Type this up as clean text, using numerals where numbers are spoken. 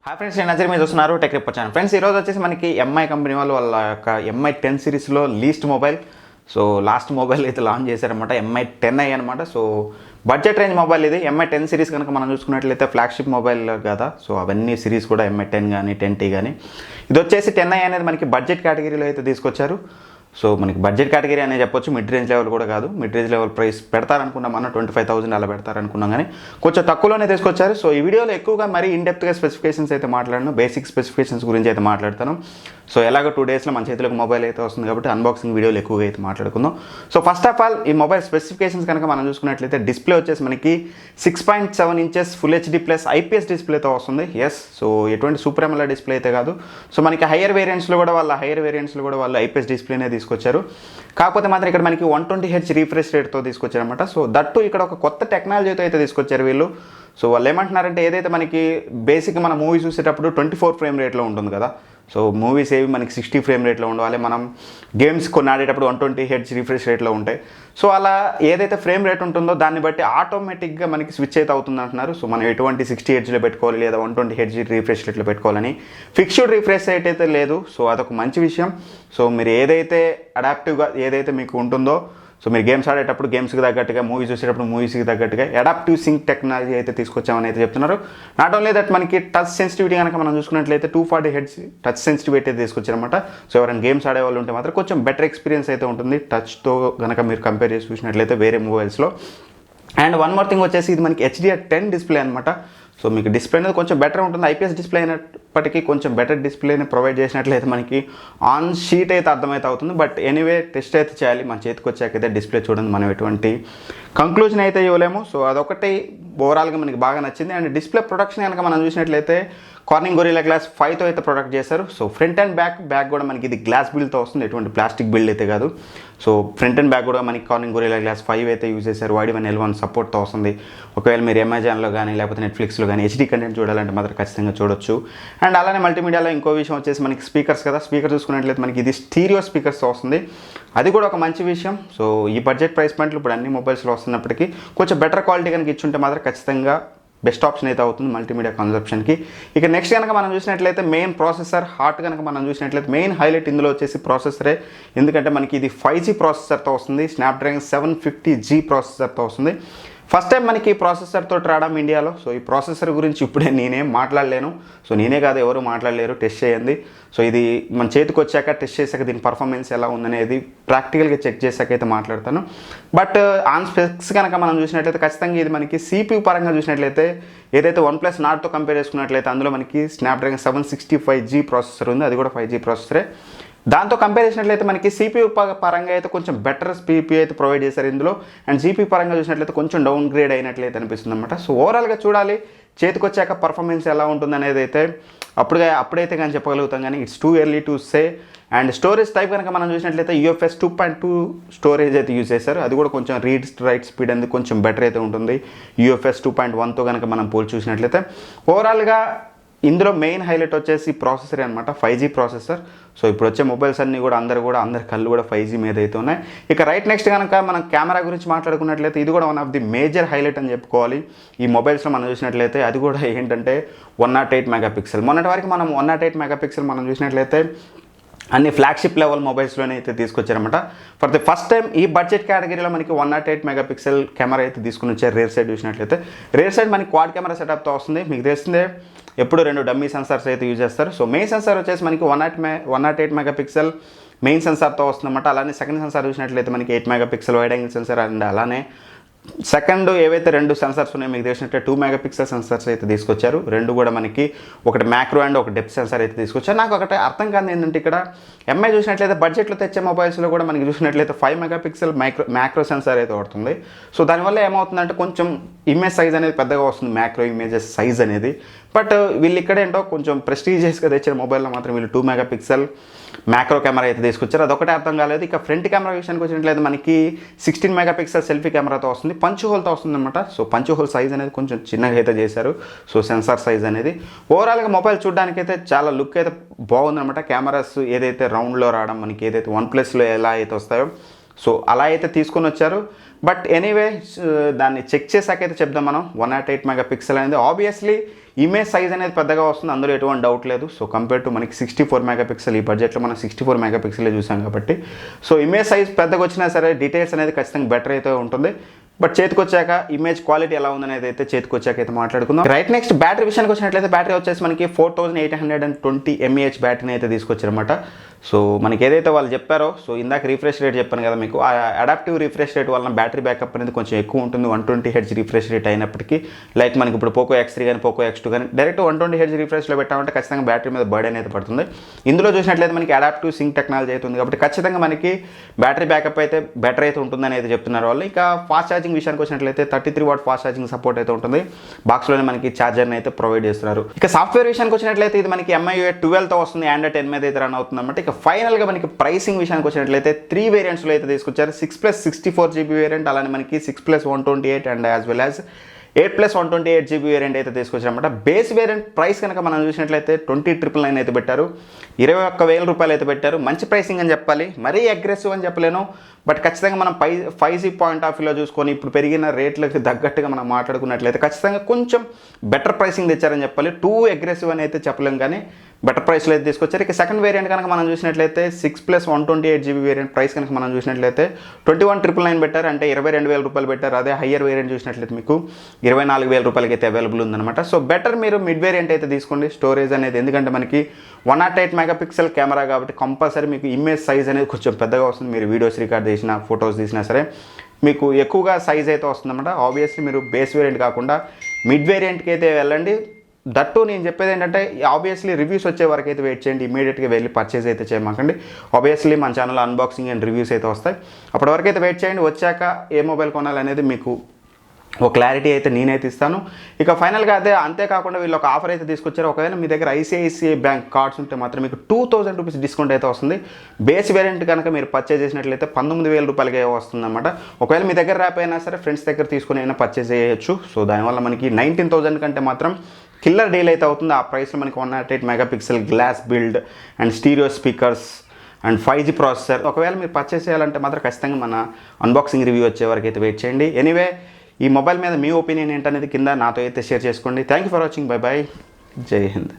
Hi friends, నేను నజర్ మీద చూస్తున్నారు టెక్ రిప్ ఛానల్. ఫ్రెండ్స్, ఈరోజు వచ్చేసి మనకి ఎంఐ కంపెనీ వాళ్ళు వాళ్ళ యొక్క ఎంఐ 10 సిరీస్లో least mobile, so last mobile అయితే లాంచ్ చేశారనమాట. ఎంఐ 10i అనమాట. సో బడ్జెట్ రేంజ్ మొబైల్ ఇది. ఎంఐ 10 సిరీస్ కనుక మనం చూసుకున్నట్లయితే ఫ్లాగ్షిప్ మొబైల్ కదా. సో అవన్నీ సిరీస్ కూడా ఎంఐ 10 కానీ 10T కానీ, ఇది వచ్చేసి 10i అనేది మనకి బడ్జెట్ కేటగిరీలో అయితే తీసుకొచ్చారు. సో మనకి బడ్జెట్ కేటగిరీ అనేది చెప్పొచ్చు, మిడ్ రేంజ్ లెవెల్ కూడా కాదు. మిడ్ రేంజ్ లెవెల్ ప్రైస్ పెడతారనుకున్నాం, మనం 25,000 అలా పెడతారనుకున్నాం, కానీ కొంచెం తక్కువలోనే తీసుకొచ్చారు. సో ఈ వీడియోలో ఎక్కువగా మరీ ఇన్డెప్త్గా స్పెసిఫికేషన్స్ అయితే మాట్లాడను, బేసిక్ స్పెసిఫికేషన్స్ గురించి అయితే మాట్లాడతాను. సో ఎలాగో 2 డేస్లో మన చేతిలోకి మొబైల్ అయితే వస్తుంది కాబట్టి అన్బాక్సింగ్ వీడియోలు ఎక్కువగా అయితే మాట్లాడుకుందాం. సో ఫస్ట్ ఆఫ్ ఆల్ ఈ మొబైల్ స్పెసిఫికేషన్స్ కనుక మనం చూసుకున్నట్లయితే డిస్ప్లే వచ్చేసి మనకి 6.7 inches full HD plus IPS డిస్ప్లేతో వస్తుంది. ఎస్, సో ఎటువంటి సూపర్ AMOLED డిస్ప్లే అయితే కాదు. సో మనకి హైయర్ వేరియంట్స్లో కూడా వాళ్ళు ఐపీఎస్ డిస్ప్లేనే తీసుకొచ్చారు. కాకపోతే మాత్రం ఇక్కడ మనకి 120Hz రీఫ్రెష్ రేట్తో తీసుకొచ్చారనమాట. సో దట్టు ఇక్కడ ఒక కొత్త టెక్నాలజీతో అయితే తీసుకొచ్చారు వీళ్ళు. సో వాళ్ళు ఏమంటున్నారంటే, ఏదైతే మనకి బేసిక్గా మన మూవీ చూసేటప్పుడు 24 ఫ్రేమ్ రేట్లో ఉంటుంది కదా. సో మూవీస్ ఏవి మనకి 60 ఫ్రేమ్ రేట్లో ఉండాలి, మనం గేమ్స్ కొన్ని ఆడేటప్పుడు 120Hz రిఫ్రెష్ రేట్లో ఉంటాయి. సో అలా ఏదైతే ఫ్రేమ్ రేట్ ఉంటుందో దాన్ని బట్టి ఆటోమేటిక్గా మనకి స్విచ్ అయితే అవుతుంది అంటున్నారు. సో మనం ఎటువంటి 60Hzలో పెట్టుకోవాలి లేదా 120Hz రిఫ్రెష్ రేట్లో పెట్టుకోవాలని ఫిక్స్డ్ రిఫ్రెష్ రేట్ అయితే లేదు. సో అదొక మంచి విషయం. సో మీరు ఏదైతే అడాప్టివ్గా ఏదైతే మీకు ఉంటుందో, సో మీరు గేమ్స్ ఆడేటప్పుడు గేమ్స్కి తగ్గట్టుగా, మూవీస్ చూసేటప్పుడు మూవీస్కి తగ్గట్టుగా అడాప్టివ్ సింక్ టెక్నాలజీ అయితే తీసుకొచ్చామని అయితే చెప్తున్నారు. నాట్ ఓన్లీ దట్, మనకి టచ్ సెన్సిటివిటీ కనుక మనం చూసుకున్నట్లయితే 240Hz టచ్ సెన్సిటివిటీ అయితే తీసుకొచ్చారనమాట. సో ఎవరైనా గేమ్స్ ఆడే వాళ్ళు ఉంటే మాత్రం కొంచెం బెటర్ ఎక్స్పీరియన్స్ అయితే ఉంటుంది టచ్తో కనుక మీరు కంపేర్ చేసి చూసినట్లయితే వేరే మొబైల్స్లో. అండ్ వన్ మోర్ థింగ్ వచ్చేసి, ఇది మనకి HDR10 డిస్ప్లే అనమాట. సో మీకు డిస్ప్లే అనేది కొంచెం బెటర్ ఉంటుంది. ఐపీఎస్ డిస్ప్లే అయినప్పటికీ కొంచెం బెటర్ డిస్ప్లేని ప్రొవైడ్ చేసినట్లయితే మనకి ఆన్ షీట్ అయితే అర్థమైతే అవుతుంది. బట్ ఎనీవే టెస్ట్ అయితే చేయాలి. మన చేతికి వచ్చాకైతే డిస్ప్లే చూడండి, మనం ఎటువంటి కంక్లూజన్ అయితే ఇవ్వలేము. సో అదొకటి ఓవరాల్గా మనకి బాగా నచ్చింది. అండ్ డిస్ప్లే ప్రొడక్షన్ కనుక మనం చూసినట్లయితే కార్నింగ్ గొరిల్లా గ్లాస్ 5తో అయితే ప్రొడక్ట్ చేశారు. సో ఫ్రంట్ అండ్ బ్యాక్ కూడా మనకి ఇది గ్లాస్ బిల్డ్తో వస్తుంది, ఎటువంటి ప్లాస్టిక్ బిల్డ్ అయితే కాదు. సో ఫ్రంట్ అండ్ బ్యాక్ కూడా మనకి కార్నింగ్ గొరిల్లా గ్లాస్ 5 అయితే యూజ్ చేశారు. YD1L1 సపోర్ట్తో వస్తుంది. ఒకవేళ మీరు అమెజాన్లో కానీ లేకపోతే నెట్ఫ్లిక్స్లో కానీ హెచ్డీ కంటెంట్ చూడాలంటే మాత్రం ఖచ్చితంగా చూడొచ్చు. అండ్ అలానే మల్టీమీడియాలో ఇంకో విషయం వచ్చేసి మనకి స్పీకర్స్ కదా. స్పీకర్ చూసుకున్నట్లయితే మనకి ఇది స్టీరియో స్పీకర్స్తో వస్తుంది, అది కూడా ఒక మంచి విషయం. సో ఈ బడ్జెట్ ప్రైస్ పాయింట్లు ఇప్పుడు అన్ని మొబైల్స్లో వస్తున్నప్పటికీ కొంచెం బెటర్ క్వాలిటీ కనుక ఇచ్చుంటే మాత్రం ఖచ్చితంగా బెస్ట్ ఆప్షన్ అయితే అవుతుంది మల్టీమీడియా కన్సప్షన్కి. ఇక నెక్స్ట్ కనుక మనం చూసినట్లయితే మెయిన్ ప్రాసెసర్ హార్ట్ కనుక మనం చూసినట్లయితే మెయిన్ హైలైట్ ఇందులో వచ్చేసి ప్రాసెసరే. ఎందుకంటే మనకి ఇది 5G ప్రాసెసర్తో వస్తుంది, స్నాప్డ్రాగన్ 750G ప్రాసెసర్తో వస్తుంది. ఫస్ట్ టైం మనకి ఈ ప్రాసెసర్తో రావడం ఇండియాలో. సో ఈ ప్రాసెసర్ గురించి ఇప్పుడే నేనేం మాట్లాడలేను. సో నేనే కాదు, ఎవరు మాట్లాడలేరు, టెస్ట్ చేయండి. సో ఇది మన చేతికి వచ్చాక టెస్ట్ చేశాక దీని పర్ఫార్మెన్స్ ఎలా ఉందనేది ప్రాక్టికల్గా చెక్ చేశాక అయితే మాట్లాడతాను. బట్ ఆన్ స్పెక్స్ కనుక మనం చూసినట్లయితే ఖచ్చితంగా ఇది మనకి CPU పరంగా చూసినట్లయితే ఏదైతే OnePlus Nordతో కంపేర్ చేసుకున్నట్లయితే అందులో మనకి స్నాప్డ్రాగన్ 765G ప్రాసెసర్ ఉంది, అది కూడా 5G ప్రాసెసరే. దాంతో కంపేర్ చేసినట్లయితే మనకి CPU పరంగా అయితే కొంచెం బెటర్ CPU అయితే ప్రొవైడ్ చేశారు ఇందులో. అండ్ GPU పరంగా చూసినట్లయితే కొంచెం డౌన్ గ్రేడ్ అయినట్లయితే అనిపిస్తుంది అనమాట. సో ఓవరాల్గా చూడాలి చేతికి వచ్చాక పర్ఫార్మెన్స్ ఎలా ఉంటుంది అనేది అయితే అప్పుడైతే కానీ చెప్పగలుగుతాం, కానీ it's too early to say. And storage type కనుక మనం చూసినట్లయితే UFS 2.2 స్టోరేజ్ అయితే యూజ్ చేశారు, అది కూడా కొంచెం రీడ్ రైట్ స్పీడ్ అనేది కొంచెం బెటర్ అయితే ఉంటుంది UFS 2.1తో కనుక మనం పోల్చి చూసినట్లయితే. ఓవరాల్గా ఇందులో మెయిన్ హైలైట్ వచ్చేసి ప్రాసెసర్ అనమాట, 5G ప్రాసెసర్. సో ఇప్పుడు వచ్చే మొబైల్స్ అన్నీ కూడా అందరి కళ్ళు కూడా 5G మీద అయితే ఉన్నాయి. ఇక రైట్ నెక్స్ట్ కనుక మనం కెమెరా గురించి మాట్లాడుకున్నట్లయితే ఇది కూడా one of the major highlight అని చెప్పుకోవాలి ఈ మొబైల్స్లో మనం చూసినట్లయితే. అది కూడా ఏంటంటే 108 మెగాపిక్సెల్. మొన్నటి వరకు మనం 108 మెగాపిక్సెల్ మనం చూసినట్లయితే అన్ని ఫ్లాగ్షిప్ లెవెల్ మొబైల్స్లోనే అయితే తీసుకొచ్చారనమాట. ఫర్ ది ఫస్ట్ టైం ఈ బడ్జెట్ కేటగిరీలో మనకి 108 మెగాపిక్సెల్ కెమెరా అయితే తీసుకుని వచ్చారు. రేర్ సైడ్ చూసినట్లయితే రేర్ సైడ్ మనకి క్వాడ్ కెమెరా సెటప్తో వస్తుంది. మీకు తెలిసిందే ఎప్పుడు 2 డమ్మీ సెన్సార్స్ అయితే యూజ్ చేస్తారు. సో మెయిన్ సెన్సార్ వచ్చేసి మనకి 108 మెగాపిక్సెల్ మెయిన్ సెన్సార్తో వస్తుందన్నమాట. అలానే సెకండ్ సెన్సార్ చూసినట్లయితే మనకి 8 megapixel wide angle censor. And అలానే సెకండ్ ఏవైతే 2 సెన్సార్స్ ఉన్నాయో మీకు తెలిసినట్టే 2 మెగాపిక్సెల్ సెన్సార్స్ అయితే తీసుకొచ్చారు. 2 కూడా మనకి ఒకటి మ్యాక్రో అండ్ ఒక డెప్త్ సెన్సార్ అయితే తీసుకొచ్చారు. నాకు ఒకటి అర్థం కాదు ఏంటంటే, ఇక్కడ ఎంఐ చూసినట్లయితే బడ్జెట్లో తెచ్చే మొబైల్స్లో కూడా మనకి చూసినట్లయితే 5 మెగాపిక్సెల్ మ్యాక్రో సెన్సార్ అయితే పడుతుంది. సో దానివల్ల ఏమవుతుందంటే కొంచెం ఇమేజ్ సైజ్ అనేది పెద్దగా వస్తుంది, మ్యాక్రో ఇమేజెస్ సైజ్ అనేది. బట్ వీళ్ళు ఇక్కడేంటో కొంచెం ప్రెస్టీజియస్గా తెచ్చిన మొబైల్లో మాత్రం వీళ్ళు 2 మెగాపిక్సెల్ మ్యాక్రో కెమెరా అయితే తీసుకొచ్చారు, అదొకటే అర్థం కాలేదు. ఇక ఫ్రంట్ కెమెరా విషయానికి వచ్చినట్లయితే మనకి 16 మెగాపిక్సెల్ సెల్ఫీ కెమెరాతో వస్తుంది, పంచ్ హోల్తో వస్తుంది అనమాట. సో పంచ్ హోల్ సైజ్ అనేది కొంచెం చిన్నగా అయితే చేశారు. సో సెన్సార్ సైజ్ అనేది ఓవరాల్గా మొబైల్ చూడడానికి అయితే చాలా లుక్ అయితే బాగుందన్నమాట. కెమెరాస్ ఏదైతే రౌండ్లో రావడం మనకి ఏదైతే OnePlusలో ఎలా అయితే వస్తాయో సో అలా అయితే తీసుకొని వచ్చారు. బట్ ఎనీవే దాన్ని చెక్ చేశాక అయితే చెప్దాం మనం. 108 మెగాపిక్సెల్ అనేది ఆబ్వియస్లీ ఇమేజ్ సైజ్ అనేది పెద్దగా వస్తుంది, అందులో ఎటువంటి డౌట్ లేదు. సో కంపేర్ టు మనకి 64 మెగాపిక్సెల్, ఈ బడ్జెట్లో మనం 64 మెగాపిక్సెలే చూసాం కాబట్టి సో ఇమేజ్ సైజ్ పెద్దగా వచ్చినా సరే డీటెయిల్స్ అనేది ఖచ్చితంగా బెటర్ అయితే ఉంటుంది. బట్ చేతికి వచ్చాక ఇమేజ్ క్వాలిటీ ఎలా ఉందనేది అయితే చేతికి వచ్చాక అయితే మాట్లాడుకుందాం. రైట్, నెక్స్ట్ బ్యాటరీ విషయానికి వచ్చినట్లయితే బ్యాటరీ వచ్చేసి మనకి 4820 mAh బ్యాటరీని అయితే తీసుకొచ్చారన్నమాట. సో మనకి ఏదైతే వాళ్ళు చెప్పారో, సో ఇందాక రిఫ్రెష్ రేట్ చెప్పాను కదా మీకు, ఆ అడాప్టివ్ రిఫ్రెష్ రేట్ వలన బ్యాటరీ బ్యాకప్ అనేది కొంచెం ఎక్కువ ఉంటుంది. 120 Hz రిఫ్రెష్ రేట్ అయినప్పటికీ, లైక్ మనకి ఇప్పుడు పోకో X3 కానీ పోకో X2 కానీ డైరెక్ట్ 120 Hz రిఫ్రెష్లో పెట్టామంటే ఖచ్చితంగా బ్యాటరీ మీద బర్డెన్ అయితే పడుతుంది. ఇందులో చూసినట్లయితే మనకి అడాప్టివ్ సింక్ టెక్నాలజీ అయితే ఉంది కాబట్టి ఖచ్చితంగా మనకి బ్యాటరీ బ్యాకప్ అయితే బెటర్ అయితే ఉంటుందని అయితే చెప్తున్నారు వాళ్ళు. ఇక ఫాస్ట్ ఛార్జింగ్ విషయానికి వచ్చినట్లయితే 33 వాట్ ఫాస్ట్ ఛార్జింగ్ సపోర్ట్ అయితే ఉంటుంది. బాక్స్లోనే మనకి ఛార్జర్ని అయితే ప్రొవైడ్ చేస్తున్నారు. ఇక సాఫ్ట్వేర్ విషయానికి వచ్చినట్లయితే ఇది మనకి MIUI 12తో వస్తుంది, Android 10 మీద అయితే రన్ అవుతుంది అన్నమాట. ఇక ఫైనల్గా మనకి ప్రైసింగ్ విషయానికి వచ్చినట్లయితే 3 వేరియంట్స్లో అయితే తీసుకొచ్చారు. 6+64GB వేరియంట్, అలానే మనకి 6+128 and as well as 8+128GB variant అయితే తీసుకొచ్చారన్నమాట. బేస్ వేరియంట్ ప్రైస్ కనుక మనం చూసినట్లయితే 20,999 అయితే పెట్టారు, 21,000 రూపాయలు అయితే పెట్టారు. మంచి ప్రైసింగ్ అని చెప్పాలి, మరీ అగ్రెసివ్ అని చెప్పలేను. బట్ ఖచ్చితంగా మనం 5G పాయింట్ ఆఫ్ వ్యూలో చూసుకొని ఇప్పుడు పెరిగిన రేట్లకు తగ్గట్టుగా మనం మాట్లాడుకున్నట్లయితే ఖచ్చితంగా కొంచెం బెటర్ ప్రైసింగ్ తెచ్చారని చెప్పాలి. టూ అగ్రెసివ్ అని అయితే చెప్పలేం, కానీ బెటర్ ప్రైస్లో అయితే తీసుకొచ్చారు. ఇక సెకండ్ వేరియంట్ కనుక మనం చూసినట్లయితే 6+128GB వేరియంట్ ప్రైస్ కనుక మనం చూసినట్లయితే 21,999 పెట్టారు, అంటే 22,000 రూపాయలు పెట్టారు. అదే హయ్యర్ వేరియంట్ చూసినట్లయితే మీకు 24,000 రూపాయలకి అయితే అవైలబుల్ ఉందన్నమాట. సో బెటర్ మీరు మిడ్ వేరియంట్ అయితే తీసుకోండి. స్టోరేజ్ అనేది ఎందుకంటే మనకి 108 మెగాపిక్సెల్ కెమెరా కాబట్టి కంపల్సరీ మీకు ఇమేజ్ సైజ్ అనేది కొంచెం పెద్దగా వస్తుంది. మీరు వీడియోస్ రికార్డ్ చేసినా ఫొటోస్ తీసినా సరే మీకు ఎక్కువగా సైజ్ అయితే వస్తుందన్నమాట. ఆబ్వియస్లీ మీరు బేస్ వేరియంట్ కాకుండా మిడ్ వేరియంట్కి అయితే వెళ్ళండి. దట్టు నేను చెప్పేది ఏంటంటే ఆబ్వియస్లీ రివ్యూస్ వచ్చే వరకు అయితే వెయిట్ చేయండి, ఇమీడియట్గా వెళ్ళి పర్చేస్ అయితే చేయమాకండి. ఆబ్వియస్లీ మన ఛానల్ అన్బాక్సింగ్ అండ్ రివ్యూస్ అయితే వస్తాయి, అప్పటి వరకు అయితే వెయిట్ చేయండి. వచ్చాక ఏ మొబైల్ కొనాలనేది మీకు ఒక క్లారిటీ అయితే నేనైతే ఇస్తాను. ఇక ఫైనల్గా అంతేకాకుండా వీళ్ళు ఒక ఆఫర్ అయితే తీసుకొచ్చారు. ఒకవేళ మీ దగ్గర ICICI బ్యాంక్ కార్డ్స్ ఉంటే మాత్రం మీకు 2,000 రూపీస్ డిస్కౌంట్ అయితే వస్తుంది. బేస్ వేరియంట్ కనుక మీరు పర్చేజ్ చేసినట్లయితే 19,000 రూపాయలకే వస్తుందన్నమాట. ఒకవేళ మీ దగ్గర రాకపోయినా సరే ఫ్రెండ్స్ దగ్గర తీసుకుని అయినా పర్చేజ్ చేయొచ్చు. సో దానివల్ల మనకి 19,000 కంటే మాత్రం కిల్లర్ డీల్ అయితే అవుతుంది. ఆ ప్రైస్లో మనకి 108 megapixel glass build and stereo speakers and 5G processor. ఒకవేళ మీరు పర్చేస్ చేయాలంటే మాత్రం ఖచ్చితంగా మన అన్బాక్సింగ్ రివ్యూ వచ్చే వరకు అయితే వెయిట్ చేయండి. ఎనీవే ఈ మొబైల్ మీద మీ ఒపీనియన్ ఏంటనేది కింద నాతో అయితే షేర్ చేసుకోండి. Thank you for watching. By by, జై హింద్.